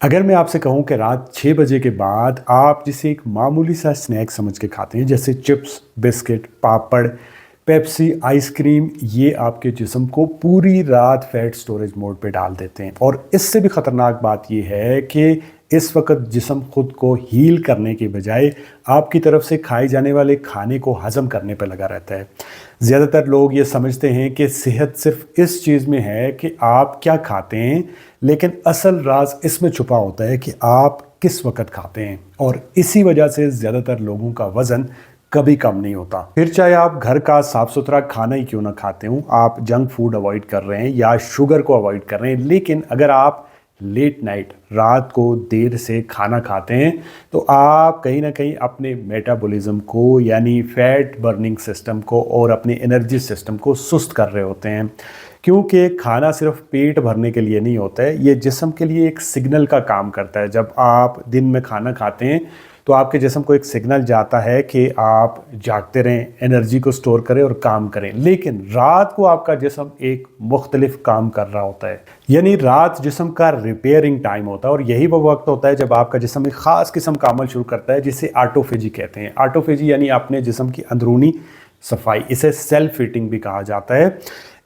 अगर मैं आपसे कहूँ कि रात 6 बजे के बाद आप जिसे एक मामूली सा स्नैक समझ के खाते हैं, जैसे चिप्स, बिस्किट, पापड़, पेप्सी, आइसक्रीम, ये आपके जिस्म को पूरी रात फैट स्टोरेज मोड पे डाल देते हैं। और इससे भी ख़तरनाक बात ये है कि इस वक्त जिस्म खुद को हील करने के बजाय आपकी तरफ से खाए जाने वाले खाने को हज़म करने पर लगा रहता है। ज़्यादातर लोग ये समझते हैं कि सेहत सिर्फ इस चीज़ में है कि आप क्या खाते हैं, लेकिन असल राज इसमें छुपा होता है कि आप किस वक्त खाते हैं। और इसी वजह से ज़्यादातर लोगों का वज़न कभी कम नहीं होता। फिर चाहे आप घर का साफ़ सुथरा खाना ही क्यों ना खाते हों, आप जंक फूड अवॉइड कर रहे हैं या शुगर को अवॉइड कर रहे हैं, लेकिन अगर आप लेट नाइट रात को देर से खाना खाते हैं तो आप कहीं ना कहीं अपने मेटाबॉलिज्म को यानी फैट बर्निंग सिस्टम को और अपने एनर्जी सिस्टम को सुस्त कर रहे होते हैं। क्योंकि खाना सिर्फ पेट भरने के लिए नहीं होता है, ये जिस्म के लिए एक सिग्नल का काम करता है। जब आप दिन में खाना खाते हैं तो आपके जिस्म को एक सिग्नल जाता है कि आप जागते रहें, एनर्जी को स्टोर करें और काम करें। लेकिन रात को आपका जिस्म एक मुख्तलिफ काम कर रहा होता है, यानी रात जिस्म का रिपेयरिंग टाइम होता है। और यही वो वक्त होता है जब आपका जिस्म एक ख़ास किस्म का अमल शुरू करता है जिसे ऑटोफेजी कहते हैं। ऑटोफेजी यानी अपने जिस्म की अंदरूनी सफाई, इसे सेल्फ हीटिंग भी कहा जाता है।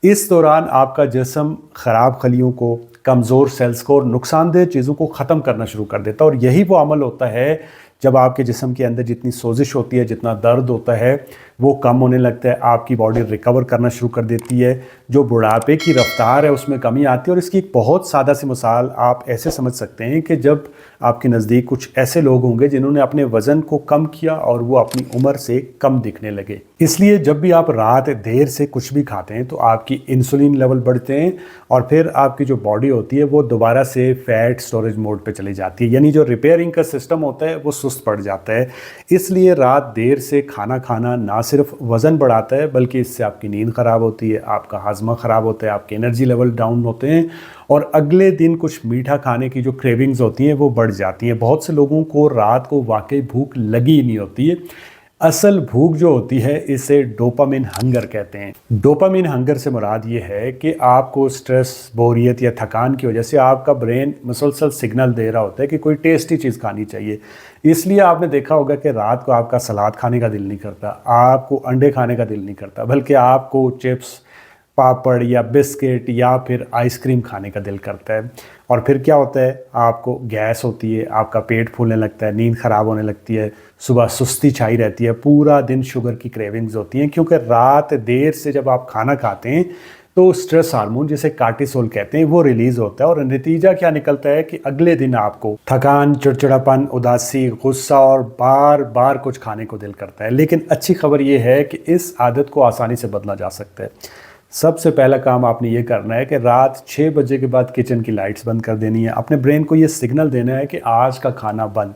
इस दौरान आपका जिस्म ख़राब खलियों को, कमज़ोर सेल्स को और नुकसानदेह चीज़ों को ख़त्म करना शुरू कर देता है। और यही वो अमल होता है जब आपके जिस्म के अंदर जितनी सोजिश होती है, जितना दर्द होता है, वो कम होने लगता है, आपकी बॉडी रिकवर करना शुरू कर देती है। जो बुढ़ापे की रफ्तार है उसमें कमी आती है। और इसकी एक बहुत सादा सी मिसाल आप ऐसे समझ सकते हैं कि जब आपके नज़दीक कुछ ऐसे लोग होंगे जिन्होंने अपने वज़न को कम किया और वो अपनी उम्र से कम दिखने लगे। इसलिए जब भी आप रात देर से कुछ भी खाते हैं तो आपकी इंसुलिन लेवल बढ़ते हैं और फिर आपकी जो बॉडी होती है वो दोबारा से फैट स्टोरेज मोड पे चली जाती है, यानी जो रिपेयरिंग का सिस्टम होता है वो सुस्त पड़ जाता है। इसलिए रात देर से खाना खाना ना सिर्फ वज़न बढ़ाता है बल्कि इससे आपकी नींद ख़राब होती है, आपका हाजमा ख़राब होता है, आपके एनर्जी लेवल डाउन होते हैं और अगले दिन कुछ मीठा खाने की जो क्रेविंग्स होती हैं वो बढ़ जाती हैं। बहुत से लोगों को रात को वाकई भूख लगी ही नहीं होती है। असल भूख जो होती है इसे डोपामिन हंगर कहते हैं। डोपामिन हंगर से मुराद ये है कि आपको स्ट्रेस, बोरियत या थकान की वजह से आपका ब्रेन मुसलसल सिग्नल दे रहा होता है कि कोई टेस्टी चीज़ खानी चाहिए। इसलिए आपने देखा होगा कि रात को आपका सलाद खाने का दिल नहीं करता, आपको अंडे खाने का दिल नहीं करता, बल्कि आपको चिप्स, पापड़ या बिस्किट या फिर आइसक्रीम खाने का दिल करता है। और फिर क्या होता है, आपको गैस होती है, आपका पेट फूलने लगता है, नींद ख़राब होने लगती है, सुबह सुस्ती छाई रहती है, पूरा दिन शुगर की क्रेविंग्स होती हैं। क्योंकि रात देर से जब आप खाना खाते हैं तो स्ट्रेस हार्मोन जिसे कार्टिसोल कहते हैं वो रिलीज़ होता है। और नतीजा क्या निकलता है कि अगले दिन आपको थकान, चिड़चिड़ापन, उदासी, गुस्सा और बार बार कुछ खाने को दिल करता है। लेकिन अच्छी खबर ये है कि इस आदत को आसानी से बदला जा सकता है। सबसे पहला काम आपने ये करना है कि रात 6 बजे के बाद किचन की लाइट्स बंद कर देनी है। अपने ब्रेन को ये सिग्नल देना है कि आज का खाना बंद।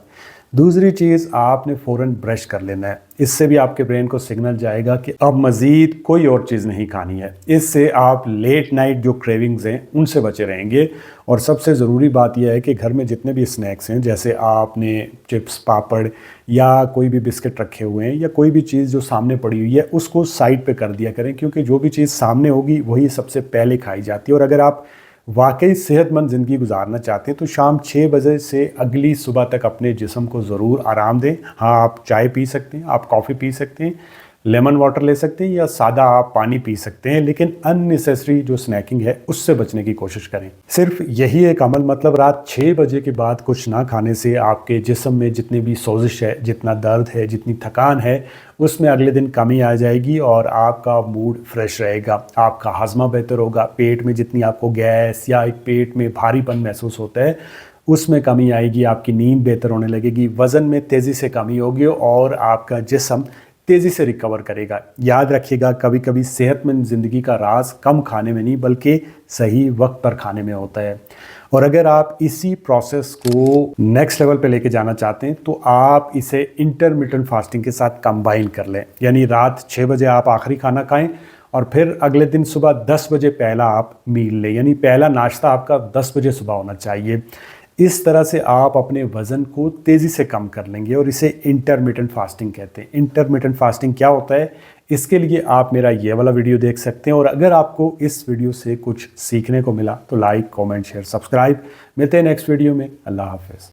दूसरी चीज़, आपने फ़ौरन ब्रश कर लेना है। इससे भी आपके ब्रेन को सिग्नल जाएगा कि अब मज़ीद कोई और चीज़ नहीं खानी है। इससे आप लेट नाइट जो क्रेविंग्स हैं उनसे बचे रहेंगे। और सबसे ज़रूरी बात यह है कि घर में जितने भी स्नैक्स हैं, जैसे आपने चिप्स, पापड़ या कोई भी बिस्किट रखे हुए हैं या कोई भी चीज़ जो सामने पड़ी हुई है उसको साइड पे कर दिया करें। क्योंकि जो भी चीज़ सामने होगी वही सबसे पहले खाई जाती है। और अगर आप वाकई सेहतमंद ज़िंदगी गुजारना चाहते हैं तो शाम 6 बजे से अगली सुबह तक अपने जिस्म को ज़रूर आराम दें। हाँ, आप चाय पी सकते हैं, आप कॉफ़ी पी सकते हैं, लेमन वाटर ले सकते हैं या सादा आप पानी पी सकते हैं, लेकिन अननेसेसरी जो स्नैकिंग है उससे बचने की कोशिश करें। सिर्फ यही एक अमल, मतलब रात 6 बजे के बाद कुछ ना खाने से आपके जिस्म में जितनी भी सोजिश है, जितना दर्द है, जितनी थकान है, उसमें अगले दिन कमी आ जाएगी और आपका मूड फ्रेश रहेगा, आपका हाजमा बेहतर होगा, पेट में जितनी आपको गैस या एक पेट में भारीपन महसूस होता है उसमें कमी आएगी, आपकी नींद बेहतर होने लगेगी, वज़न में तेज़ी से कमी होगी और आपका जिस्म तेज़ी से रिकवर करेगा। याद रखिएगा, कभी कभी सेहतमंद ज़िंदगी का राज कम खाने में नहीं बल्कि सही वक्त पर खाने में होता है। और अगर आप इसी प्रोसेस को नेक्स्ट लेवल पे लेके जाना चाहते हैं तो आप इसे इंटरमिटेंट फास्टिंग के साथ कंबाइन कर लें। यानी रात 6 बजे आप आखिरी खाना खाएं और फिर अगले दिन सुबह 10 बजे पहला आप मील लें, यानी पहला नाश्ता आपका 10 बजे सुबह होना चाहिए। इस तरह से आप अपने वज़न को तेज़ी से कम कर लेंगे और इसे इंटरमिटेंट फास्टिंग कहते हैं। इंटरमिटेंट फास्टिंग क्या होता है? इसके लिए आप मेरा ये वाला वीडियो देख सकते हैं। और अगर आपको इस वीडियो से कुछ सीखने को मिला तो लाइक, कमेंट, शेयर, सब्सक्राइब। मिलते हैं नेक्स्ट वीडियो में। अल्लाह हाफिज़।